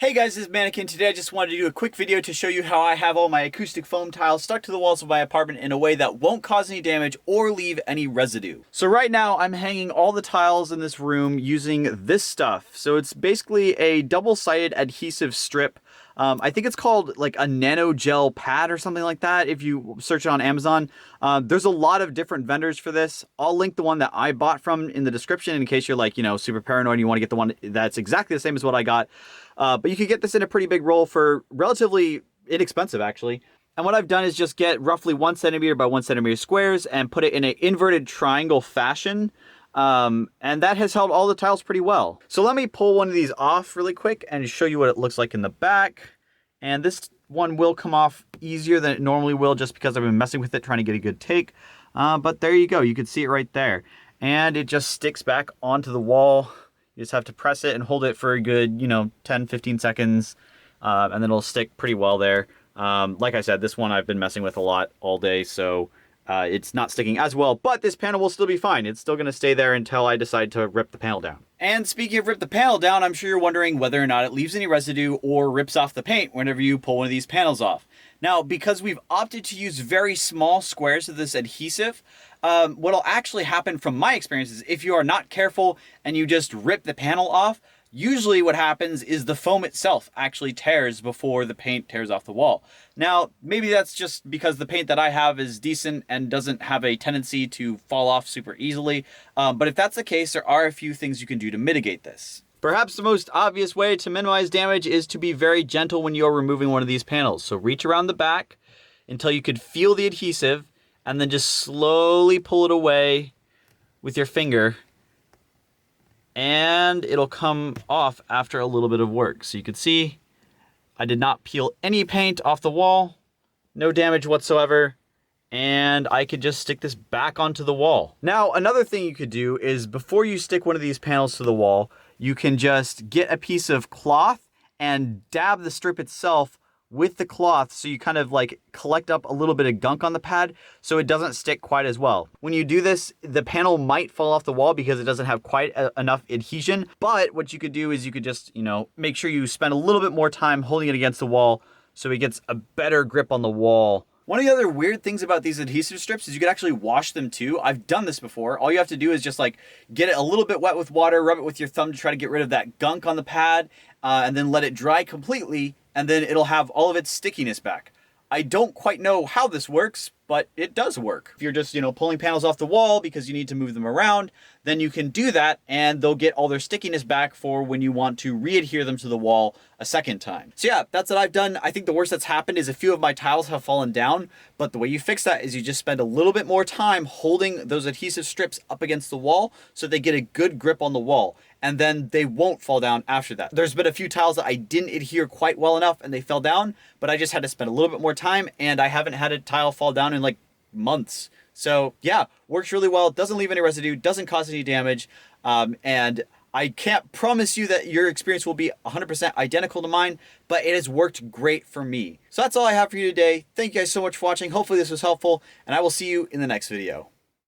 Hey guys, this is Mannequin. Today I just wanted to do a quick video to show you how I have all my acoustic foam tiles stuck to the walls of my apartment in a way that won't cause any damage or leave any residue. So right now I'm hanging all the tiles in this room using this stuff. So it's basically a double-sided adhesive strip. I think it's called like a nano gel pad or something like that if you search it on Amazon. There's a lot of different vendors for this. I'll link the one that I bought from in the description in case you're like, super paranoid and you want to get the one that's exactly the same as what I got. But you can get this in a pretty big roll for relatively inexpensive, actually. And what I've done is just get roughly 1 centimeter by 1 centimeter squares and put it in an inverted triangle fashion. And that has held all the tiles pretty well. So let me pull one of these off really quick and show you what it looks like in the back. And this one will come off easier than it normally will just because I've been messing with it trying to get a good take. But there you go. You can see it right there. And it just sticks back onto the wall. You just have to press it and hold it for a good, 10, 15 seconds. And then it'll stick pretty well there. Like I said, this one I've been messing with a lot all day, so it's not sticking as well, but this panel will still be fine. It's still going to stay there until I decide to rip the panel down. And speaking of rip the panel down, I'm sure you're wondering whether or not it leaves any residue or rips off the paint whenever you pull one of these panels off. Now, because we've opted to use very small squares of this adhesive, what'll actually happen from my experience is if you are not careful and you just rip the panel off, usually what happens is the foam itself actually tears before the paint tears off the wall. Now, maybe that's just because the paint that I have is decent and doesn't have a tendency to fall off super easily. But if that's the case, there are a few things you can do to mitigate this. Perhaps the most obvious way to minimize damage is to be very gentle when you're removing one of these panels. So reach around the back until you could feel the adhesive and then just slowly pull it away with your finger. And it'll come off after a little bit of work. So you can see I did not peel any paint off the wall, no damage whatsoever, and I could just stick this back onto the wall. Now, another thing you could do is before you stick one of these panels to the wall, you can just get a piece of cloth and dab the strip itself with the cloth so you kind of like collect up a little bit of gunk on the pad so it doesn't stick quite as well. When you do this, the panel might fall off the wall because it doesn't have quite enough adhesion, but what you could do is you could just, make sure you spend a little bit more time holding it against the wall so it gets a better grip on the wall. One of the other weird things about these adhesive strips is you can actually wash them too. I've done this before. All you have to do is just like get it a little bit wet with water, rub it with your thumb to try to get rid of that gunk on the pad, and then let it dry completely, and then it'll have all of its stickiness back. I don't quite know how this works, but it does work. If you're just, pulling panels off the wall because you need to move them around, then you can do that and they'll get all their stickiness back for when you want to re-adhere them to the wall a second time. So yeah, that's what I've done. I think the worst that's happened is a few of my tiles have fallen down, but the way you fix that is you just spend a little bit more time holding those adhesive strips up against the wall so they get a good grip on the wall, and then they won't fall down after that. There's been a few tiles that I didn't adhere quite well enough and they fell down, but I just had to spend a little bit more time, and I haven't had a tile fall down in like months. So yeah, works really well, doesn't leave any residue, doesn't cause any damage, and I can't promise you that your experience will be 100% identical to mine, but it has worked great for me. So that's all I have for you today. Thank you guys so much for watching. Hopefully this was helpful, and I will see you in the next video.